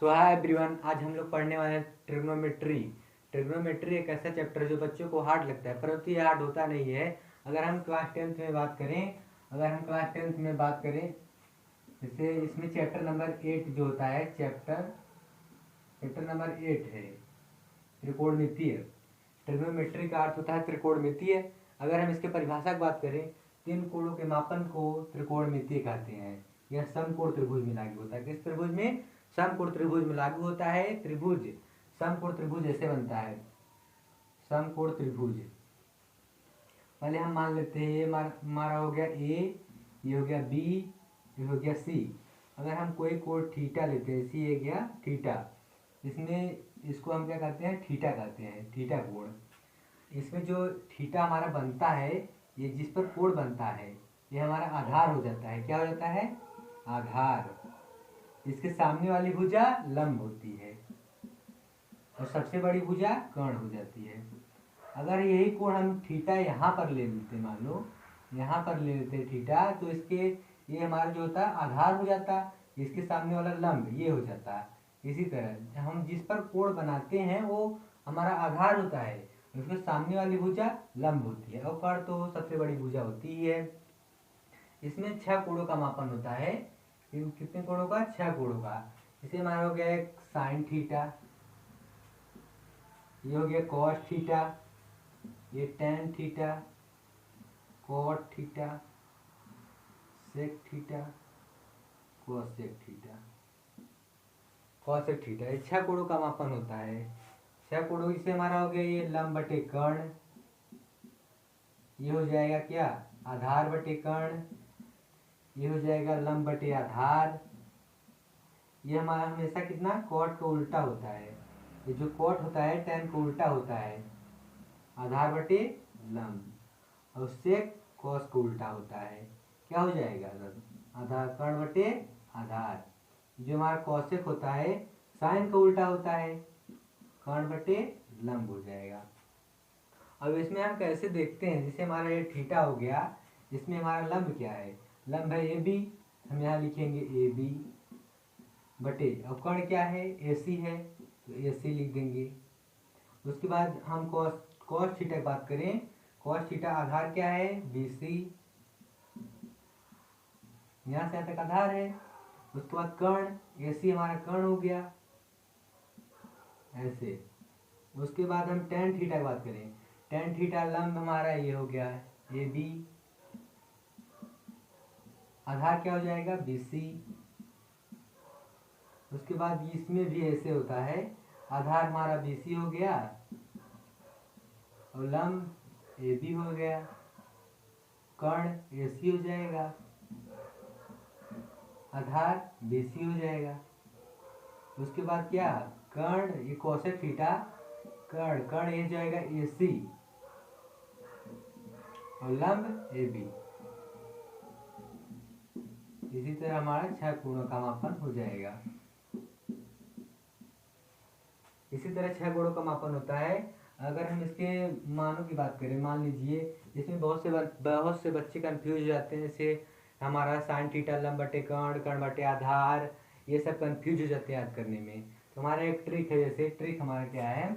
सो hi everyone, आज हम लोग पढ़ने वाले हैं ट्रिग्नोमेट्री। ट्रिग्नोमेट्री एक ऐसा चैप्टर है जो बच्चों को हार्ड लगता है, परंतु ये हार्ड होता नहीं है। अगर हम क्लास टेंथ में बात करें जैसे इसमें चैप्टर नंबर 8 जो होता है, चैप्टर नंबर 8 है त्रिकोणमितीय। ट्रिग्नोमेट्री का अर्थ होता है त्रिकोणमितीय। अगर हम इसके परिभाषा की बात करें, तीन कोणों के मापन को त्रिकोणमितीय कहते हैं। यह समकोण त्रिभुज में लागू होता है। किस त्रिभुज में? समकोण त्रिभुज में लागू होता है। समकोण त्रिभुज ऐसे बनता है, समकोण त्रिभुज। पहले हम मान लेते हैं ये हमारा हो गया ए, ये हो गया बी, ये हो गया सी। अगर हम कोई कोण थीटा लेते हैं, सी है गया थीटा, इसमें इसको हम क्या कहते हैं? थीटा कहते हैं, थीटा कोण। इसमें जो थीटा हमारा बनता है, ये जिस पर कोण बनता है, ये हमारा आधार हो जाता है। क्या हो जाता है? आधार। इसके सामने वाली भुजा लंब होती है और सबसे बड़ी भुजा कर्ण हो जाती है। अगर यही कोण हम थीटा यहाँ पर ले लेते, मान लो यहाँ पर ले लेते थीटा, तो इसके ये हमारा जो होता है आधार हो जाता, इसके सामने वाला लंब ये हो जाता। इसी तरह हम जिस पर कोण बनाते हैं वो हमारा आधार होता है, उसके सामने वाली भुजा लंब होती है और कर्ण तो सबसे बड़ी भुजा होती ही है। इसमें 6 कोणों का मापन होता है। कितने कोणों का? 6 कोणों का। इसे हमारा हो गया एक साइन थीटा, ये हो गया कॉस थीटा, ये tan theta, cot theta, sec theta, cosec theta, cosec theta. ये 6 कोणों का मापन होता है। 6 कोणों से हमारा हो गया ये लंब बटे कर्ण, ये हो जाएगा क्या? आधार बटे कर्ण, ये हो जाएगा लंब बटे आधार। ये हमारा हमेशा कितना? कॉट का उल्टा होता है। ये जो कॉट होता है टेन को उल्टा होता है, आधार बटे लंब, और उससे कॉस को उल्टा होता है। क्या हो जाएगा? आधार कर्ण बटे आधार। जो हमारा कॉसेक होता है साइन का उल्टा होता है, कर्ण बटे लंब हो जाएगा। अब इसमें हम कैसे देखते हैं? जैसे हमारा ये थीटा हो गया, इसमें हमारा लंब क्या है? लंब है ए बी, हम यहाँ लिखेंगे ए बी बटे, अब कर्ण क्या है? ए सी है, तो ए सी लिख देंगे। उसके बाद हम कॉस थीटा की बात करें, कॉस थीटा आधार क्या है? बी सी, यहाँ से यहाँ तक आधार है। उसके बाद कर्ण ए सी हमारा कर्ण हो गया ऐसे। उसके बाद हम टेन थीटा की बात करें, टेन थीटा लंब हमारा ये हो गया ए बी, आधार क्या हो जाएगा? B C. उसके बाद इसमें भी ऐसे होता है, आधार हमारा बी सी हो गया और लंब ए बी हो गया, कर्ण ए सी हो जाएगा, आधार बी सी हो जाएगा। उसके बाद क्या? कर्ण ये कोसेक थीटा, कर्ण ये जाएगा ए सी और लंब ए बी। इसी तरह हमारा 6 कोणों का मापन हो जाएगा। इसी तरह 6 कोणों का मापन होता है। अगर हम इसके मानों की बात करें, मान लीजिए इसमें बहुत से बच्चे कंफ्यूज हो जाते हैं। जैसे हमारा साइन थीटा लंब बटे कर्ण, कर्ण बटे आधार, ये सब कंफ्यूज हो जाते हैं याद करने में। तो हमारा एक ट्रिक है, जैसे ट्रिक हमारा क्या है,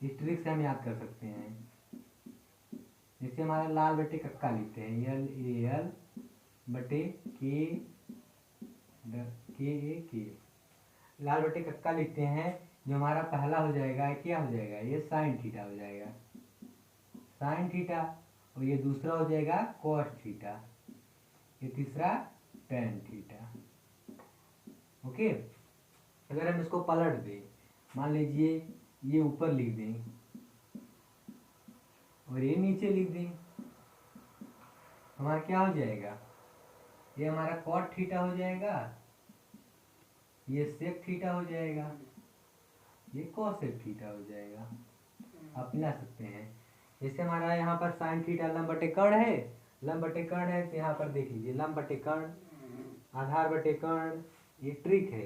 इस ट्रिक से हम याद कर सकते हैं। जैसे हमारा लाल बटे कक्का लिखते हैं, यल ए एल बटे के ए के, लाल बटे कक्का लिखते हैं। जो हमारा पहला हो जाएगा क्या हो जाएगा? ये साइन थीटा हो जाएगा, साइन थीटा। और ये दूसरा हो जाएगा कॉस थीटा, ये तीसरा टेन थीटा। ओके। अगर हम इसको पलट दें, मान लीजिए ये ऊपर लिख दें और ये नीचे लिख दें, हमारा क्या हो जाएगा? ये हमारा कॉट थीटा हो जाएगा, ये सेक थीटा हो जाएगा, ये कोसेक थीटा हो जाएगा। आप मिला सकते हैं। जैसे हमारा यहाँ पर साइन थीटा लंब बटे कर्ण है, लंब बटे कर्ण है, तो यहाँ पर देख लीजिए लंब बटे कर्ण, आधार बटे कर्ण, ये ट्रिक है।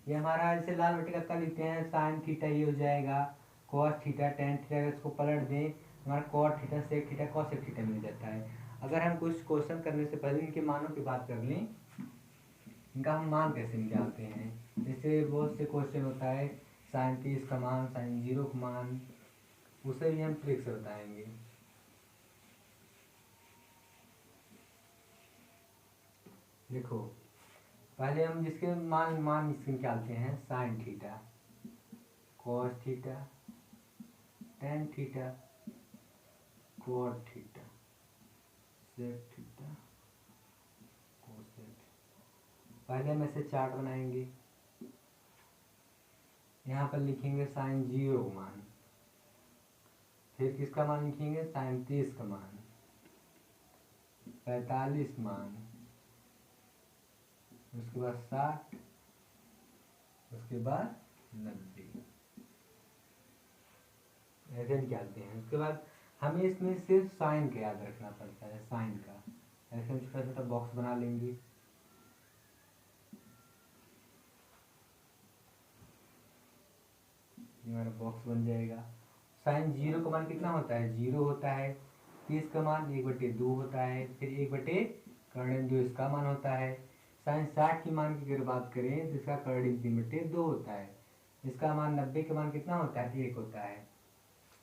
ये हमारा जैसे लाल बटे कक्का लिखते हैं, साइन थीटा ये हो जाएगा, कॉस थीटा टेन थीटा, इसको पलट दें हमारा cot theta sec theta cosec theta मिल जाता है। अगर हम कुछ क्वेश्चन करने से पहले इनके मानों की बात कर लें, इनका हम मान कैसे निकालते हैं। जैसे बहुत से क्वेश्चन होता है साइन 30 का मान, साइन 0 का मान, उसे भी हम ट्रिक से बताएंगे। देखो पहले हम जिसके मान इसके निकालते हैं, sine theta, cos theta, tan theta, cot theta, sec theta, cosec. पहले हम ऐसे चार्ट बनाएंगे। यहाँ पर लिखेंगे साइन 0 मान, फिर किसका मान लिखेंगे, साइन 30 का मान, 45 मान, उसके बाद 60, उसके बाद 90, ऐसे निकालते हैं। उसके बाद हमें इसमें सिर्फ साइन का याद रखना पड़ता है, साइन का। ऐसे हम छोटा छोटा बॉक्स बना लेंगे। ये हमारा बॉक्स बन जाएगा। साइन 0 का मान कितना होता है, 0 होता है। 30 का मान 1/2 होता है, फिर 1/2 इसका मान होता है। साइन 60 की मान की अगर बात करें तो इसका कर्डिन 3/2 होता है। इसका मान 90 का मान कितना होता है, 1 होता है।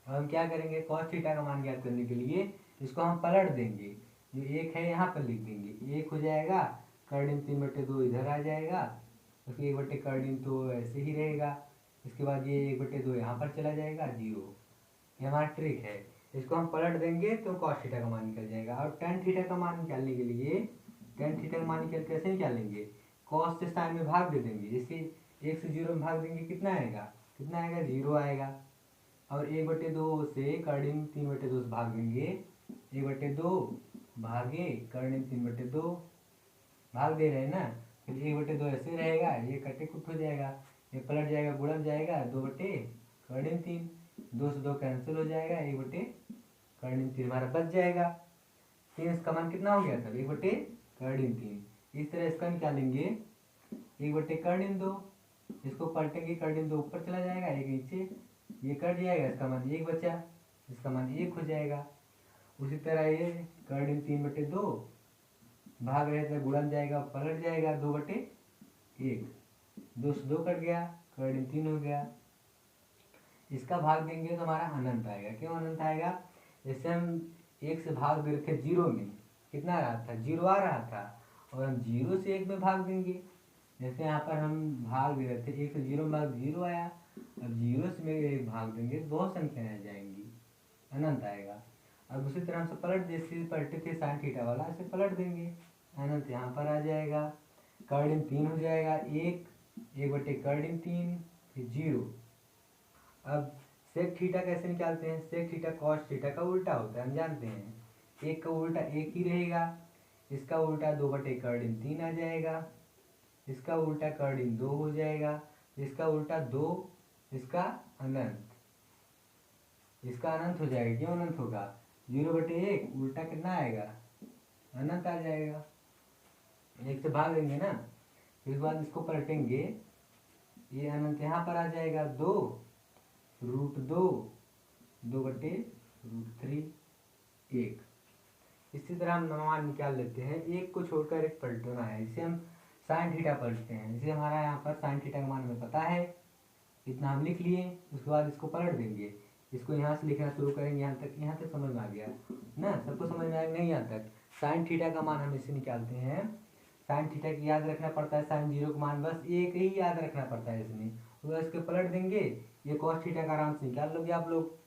अब हम क्या करेंगे, कॉस थीटा का मान ज्ञात करने के लिए इसको हम पलट देंगे। जो 1 है यहाँ पर लिख देंगे, 1 हो जाएगा, कर्डिन 3/2 इधर आ जाएगा, उसके 1/कर्डिन तो ऐसे ही रहेगा। इसके बाद ये 1/2 यहाँ पर चला जाएगा, 0। ये हमारा ट्रिक है। इसको हम पलट देंगे तो कॉस थीटा का मान निकल जाएगा। और टेन थीटा का मान निकालने के लिए, टेन थीटा का मान निकाल कैसे निकालेंगे, कॉस से साइन में भाग दे देंगे। जैसे 1 से 0 में भाग देंगे, कितना आएगा, 0 आएगा। और 1/2 से कर्डिन 3/2 से भाग देंगे, 1/2 भागे कर्डिन 3/2, भाग दे रहे हैं ना। फिर 1/2 ऐसे रहेगा, ये कटे कुट हो जाएगा, ये पलट जाएगा, गुणन जाएगा, 2/कर्डिन 3, 2 से 2 कैंसिल हो जाएगा, 1/कर्डिन 3 हमारा बच जाएगा। 3 इसका मान कितना हो गया था, 1/कर्डिन 3। इस तरह इसका निकालेंगे, 1/कर्डिन 2, इसको पलटेंगे, कर्डिन 2 ऊपर चला जाएगा, 1 नीचे, ये कट जाएगा, इसका मान 1 बचा, इसका मान 1 हो जाएगा। उसी तरह ये कर्डिन 3/2 भाग रहे थे, गुणन जाएगा, पलट जाएगा, 2/1, 2 से 2 कट गया, कर्डिन 3 हो गया। इसका भाग देंगे तो हमारा अनंत आएगा। क्यों अनंत आएगा, जैसे हम 1 से भाग दे रहे थे 0 में, कितना आ रहा था, 0 आ रहा था, और हम 0 से 1 में भाग देंगे। जैसे यहाँ पर हम भाग दे रहे थे 1 से 0 में, भाग 0 आया, अब 0 से 1 भाग देंगे तो बहुत संख्या आ जाएंगी, अनंत आएगा। अब उसी तरह हम पलट, जैसे पलटे थे साइन थीटा वाला, ऐसे पलट देंगे, अनंत यहाँ पर आ जाएगा, कर्डिन 3 हो जाएगा, 1/कर्डिन 3, फिर 0। अब सेक थीटा कैसे निकालते हैं, सेक थीटा कॉस थीटा का उल्टा होता है, हम जानते हैं। 1 का उल्टा 1 ही रहेगा, इसका उल्टा 2/कर्डिन 3 आ जाएगा, इसका उल्टा कर्डिन 2 हो जाएगा, इसका उल्टा 2, इसका अनंत, इसका अनंत हो जाएगा। क्यों अनंत होगा, 0/1 उल्टा कितना आएगा, अनंत आ जाएगा। 1 से भाग देंगे ना, फिर उसके बाद इसको पलटेंगे, ये अनंत यहाँ पर आ जाएगा, 2√2, 2/√3, 1। इसी तरह हम मान निकाल लेते हैं, 1 को छोड़कर 1 पलटना है, इसे हम साइन थीटा पलटते हैं। जैसे हमारा यहाँ पर साइन थीटा का मान हमें पता है, इतना हम लिख लिए। उसके बाद इसको पलट देंगे, इसको यहाँ से लिखना शुरू करेंगे, यहाँ तक समझ में आ गया ना, सबको समझ में आएगा नहीं यहाँ तक। साइन थीटा का मान हम इसे निकालते हैं, साइन थीटा की याद रखना पड़ता है, साइन 0 का मान बस 1 ही याद रखना पड़ता है इसमें। तो इसके पलट देंगे, ये कॉस थीटा का आराम से निकाल लोगे आप लोग।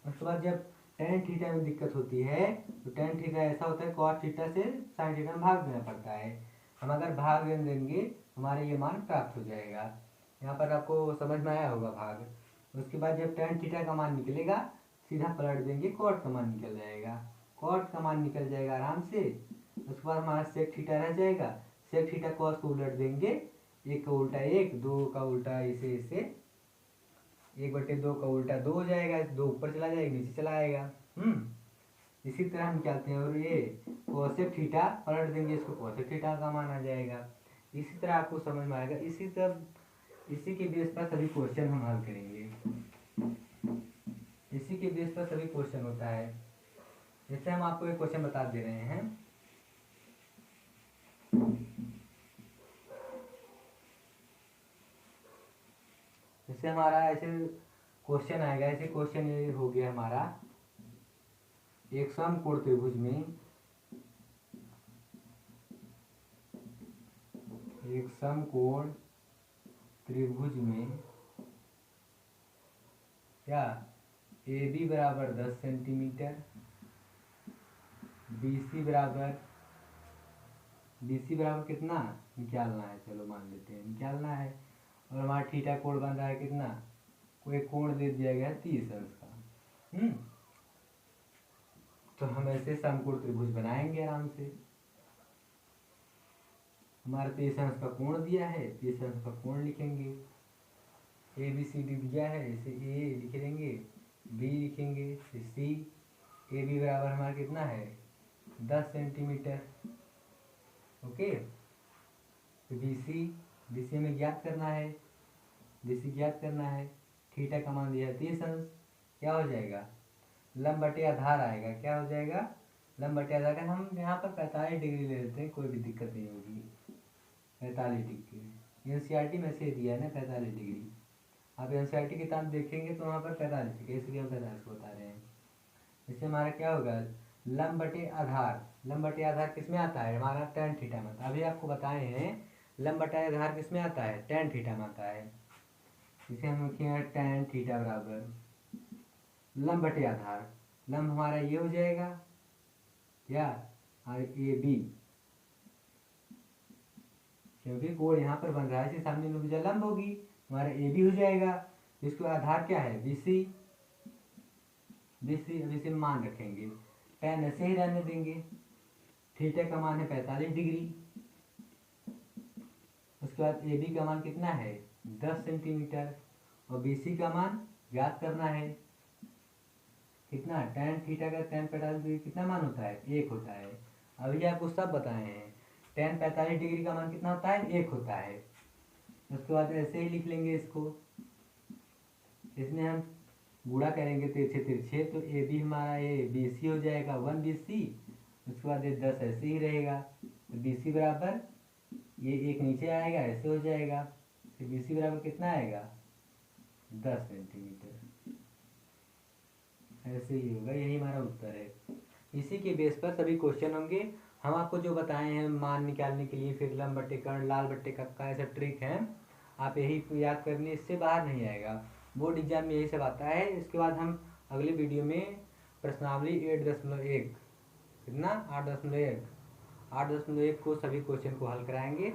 उसके बाद जब टेन थीटा में दिक्कत होती है तो टेन थीटा ऐसा होता है, कॉस थीटा से साइन थीटा में भाग देना पड़ता है। हम अगर भाग देंगे हमारे ये मान प्राप्त हो जाएगा। यहाँ पर आपको समझ में आया होगा भाग। उसके बाद जब टेन थीटा का मान निकलेगा, सीधा पलट देंगे, कॉट का मान निकल जाएगा, कॉट का मान निकल जाएगा आराम से। उसके बाद हमारा सेक थीटा रह जाएगा, सेक थीटा कॉस को उलट देंगे, 1 का उल्टा 1, 2 का उल्टा इसे 1/2 का उल्टा 2 हो जाएगा, 2 ऊपर चला जाएगा, नीचे चला आएगा। इसी तरह हम निकालते हैं। और ये कोसेक थीटा पलट देंगे, इसको कोसेक थीटा का मान आ जाएगा। इसी तरह आपको समझ में आएगा। इसी के बेस पर सभी क्वेश्चन हम हल करेंगे, इसी के बेस पर सभी क्वेश्चन होता है। जैसे हम आपको एक क्वेश्चन बता दे रहे हैं, जैसे हमारा ऐसे क्वेश्चन आएगा, ऐसे क्वेश्चन ये हो गया हमारा, एक समकोण त्रिभुज में, एक समकोण त्रिभुज में क्या ए बी बराबर 10 सेंटीमीटर, बी सी बराबर कितना निकालना है, चलो मान लेते हैं निकालना है, और हमारा थीटा कोण बन रहा है कितना, कोई कोण दे दिया गया है 30 अंश का। तो हम ऐसे समकोण त्रिभुज बनाएंगे आराम से। हमारा 30 अंश का कोण दिया है, 30 अंश का कोण लिखेंगे, ए बी सी डी दिया है, इसे ए लिख देंगे, बी लिखेंगे, सी, ए बी बराबर हमारा कितना है 10 सेंटीमीटर। ओके, तो बी सी हमें ज्ञात करना है, थीटा का मान दिया है 30 अंश, क्या हो जाएगा लंब बटे आधार आएगा, क्या हो जाएगा लंब बटे आधार का। हम यहाँ पर 45 डिग्री ले लेते हैं, कोई भी दिक्कत नहीं होगी, 45 डिग्री एनसीईआरटी में से दिया है ना 45 डिग्री, आप एनसीईआरटी किताब देखेंगे तो वहाँ पर 45 डिग्री, इसलिए हम 45 को बता रहे हैं। इससे हमारा क्या होगा लंब बटे आधार किस में आता है हमारा tan थीटा में, अभी आपको बताए हैं लंब बटे आधार किस में आता है tan थीटा में आता है। इसे हम लिखेंगे tan थीटा बराबर लंब बटे आधार, लंब हमारा ये हो जाएगा क्या और ए बी, क्योंकि कोण यहाँ पर बन रहा है, इसे सामने में भुजा लंब होगी, हमारा ए बी हो जाएगा, इसको आधार क्या है बी सी, अब इसे मान रखेंगे, tan ऐसे ही रहने देंगे, थीटा का मान है 45 डिग्री, उसके बाद ए बी का मान कितना है 10 सेंटीमीटर, और बी सी का मान ज्ञात करना है कितना, tan थीटा का tan 45 डिग्री कितना मान होता है 1 होता है। अभी आपको सब बताए हैं, tan 45 डिग्री का मान कितना होता है 1 होता है। उसके बाद ऐसे ही लिख लेंगे इसको, इसमें हम गुणा करेंगे तिरछे, तो ए बी हमारा ये बी सी हो जाएगा 1 बी सी, उसके बाद ये 10 ऐसे ही रहेगा, तो बी सी बराबर ये एक नीचे आएगा ऐसे हो जाएगा, तो बी सी बराबर कितना आएगा 10 सेंटीमीटर, ऐसे ही होगा, यही हमारा उत्तर है। इसी के बेस पर सभी क्वेश्चन होंगे। हम आपको जो बताए हैं मान निकालने के लिए, फिर लंब बट्टे कर्ण, लाल बट्टे कक्का, ऐसा ट्रिक है, आप यही याद करनी, इससे बाहर नहीं आएगा, बोर्ड एग्जाम में यही सब आता है। इसके बाद हम अगले वीडियो में प्रश्नावली 8.1 कितना 8.1 को सभी क्वेश्चन को हल कराएंगे।